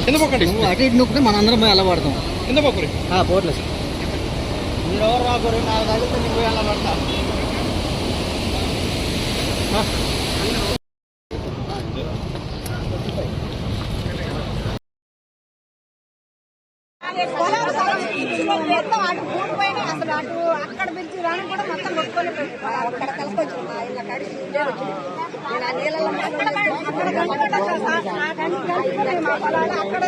కింద పక్కండి. అటు ఇటు నొక్కితే మన అందరం పోయి అలా పడతాం. కింద పక్కరి పోట్లేదు సార్. మీరు ఎవరు రాకూడదు, నాకు తగ్గితే నీకు పోయి అలా పడతా. అసలు అటు అక్కడ పిలిచి రాని కూడా మొత్తం కొట్టుకొని అక్కడ కలిసి ఇలా కడిచి ఆ నీళ్ళలో అక్కడ మా పొలాలు అక్కడ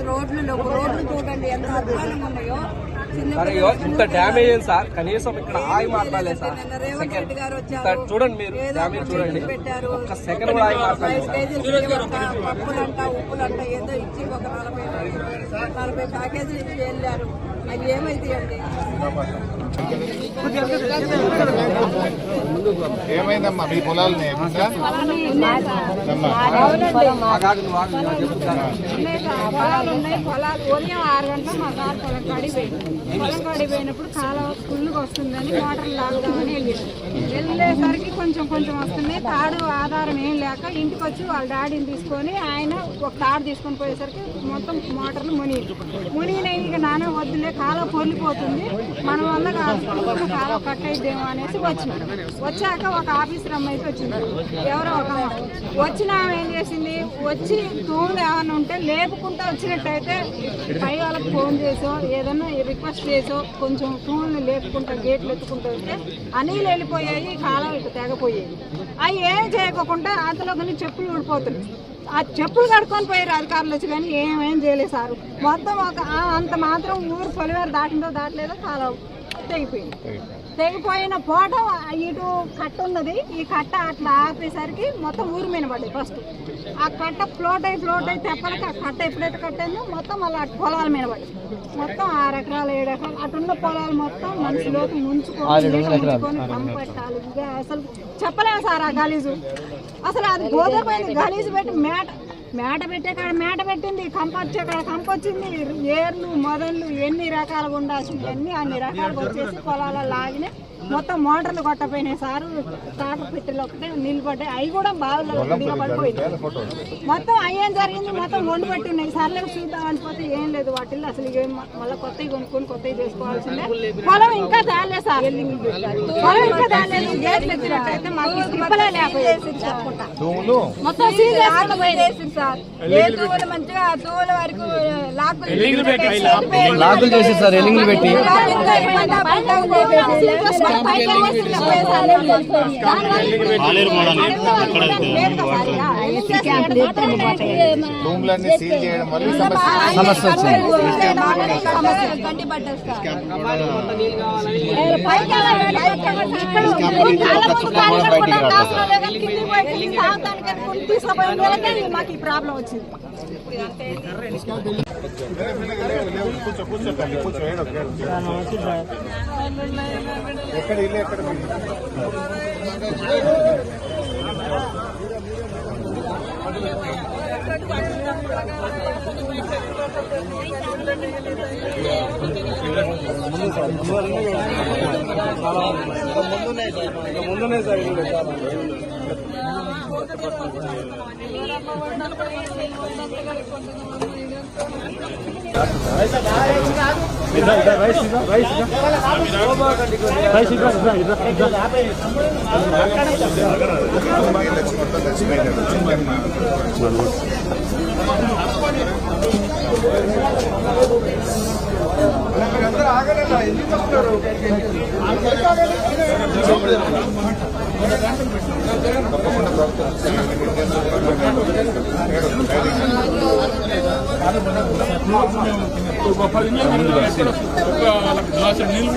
రోడ్లు చూడండి ఎంత అధ్వానంగా ఉన్నాయో. ఇంత డ్యామేజ్ అయింది సార్, కనీసం ఇక్కడ ఆగి మాట్లాడలేదు సార్. చూడండి, మీరు డ్యామేజ్ చూడండి, ఒక్క సెకండ్ కూడా ఆగి మాట్లాడలేదు. పప్పులంట ఉప్పులంట ఏదో ఇచ్చి ఒక 40 ప్యాకేజీలు ఇచ్చి వెళ్ళారు. అవి ఏమైతాయండి? ఏమైందమ్మా మీ పొలాలు పొలాలు ఉన్నాయి. పొలాలు ఉదయం 6 గంటలకు మా సార్ పొలం కాడిపోయినప్పుడు కాలువ ఫుల్గా వస్తుందని మోటార్లు లాగుదామని వెళ్ళేసరికి కొంచెం వస్తున్నాయి. తాడు ఆధారం ఏం లేక ఇంటికి వచ్చి వాళ్ళ డాడీని తీసుకొని ఆయన ఒక తాడు తీసుకొని పోయేసరికి మొత్తం మోటార్లు మునిగినాయి. ఇక నానే వద్దులే, కాలువ పొల్లిపోతుంది, మన వల్ల కాలువ కట్ అయిద్దేమో అనేసి వచ్చాక ఒక ఆఫీసర్ అమ్మ అయితే వచ్చింది. ఎవరో ఒక వచ్చిన ఆమె ఏం చేసింది, వచ్చి తూములు ఏమన్నా ఉంటే లేపుకుంటూ వచ్చినట్టయితే పై వాళ్ళకి ఫోన్ చేసో ఏదన్నా రిక్వెస్ట్ చేసో కొంచెం తూములను లేపుకుంటా గేట్లు ఎత్తుకుంటూ వస్తే అనీళ్ళు వెళ్ళిపోయాయి, కాలం ఇక తెగపోయాయి. అవి ఏం చేయకుండా అంతలో కొన్ని చెప్పులు ఊడిపోతున్నాయి. ఆ చెప్పులు కడుక్కొని పోయారు అధికారులు వచ్చి, కానీ ఏమేం చేయలేదు సార్. మొత్తం అంత మాత్రం ఊరు పొలివేరు దాటిందో దాటలేదో కాలం తెగిపోయిన పోట ఇటు కట్ట ఉన్నది. ఈ కట్ట అట్లా ఆపేసరికి మొత్తం ఊరు మీద పడ్డాయి. ఫస్ట్ ఆ కట్ట ఫ్లోట్ అయి తెప్పలకి ఆ కట్ట ఎప్పుడైతే కట్టయిందో మొత్తం మళ్ళీ అటు పొలాల మీద పడ్డాయి. మొత్తం 6 ఎకరాలు 7 ఎకరాలు అటున్న పొలాలు మొత్తం మనిషిలోకి ముంచుకొని పంపట్టాలి. అసలు చెప్పలేము సార్ ఆ గలీజు. అసలు అది గోదపోయింది, గలీజు పెట్టి మేట పెట్టే కాడ మేట పెట్టింది, కంపొచ్చే కాడ కంపొచ్చింది. ఏర్లు మొదళ్ళు ఎన్ని రకాలుగా ఉండాల్సింది అన్ని రకాలుగా వచ్చేసి పొలాల లాగినాయి. మొత్తం మోటార్లు కొట్టపోయినాయి సారు. తాట పెట్టెలు ఒకటే నిలబడ్డాయి, అవి కూడా బావిలో పడిపోయింది. మొత్తం అయ్యేం జరిగింది, మొత్తం వండి పెట్టి ఉన్నాయి. సర్లే చూద్దాం అనిపోతే ఏం లేదు వాటిల్లో. అసలు మళ్ళీ కొత్తవి కొనుక్కొని కొత్తవి చేసుకోవాల్సిందే. పొలం ఇంకా తేలేదు సార్, పొలం ఇంకా తేలేదు. గేట్లు ఎత్తినట్టయితే మాకు తిప్పలే లేకపోయింది. మొత్తం సార్ ఏ తూలు మంచిగా తూల వరకు లాకులు చేసి సార్ ఎలింగులు పెట్టి రూమ్లన్నీ సీల్ చేయడం వల్ల సమస్య వచ్చింది. మాకు ఈ ప్రాబ్లం వచ్చింది. ఎక్కడ ఇల్లు ఎక్కడ ముందునే సార్ అందరూ ఆగలేదా? ఎందుకు వస్తున్నారు? తప్పకుండా ప్రభుత్వం నీళ్ళు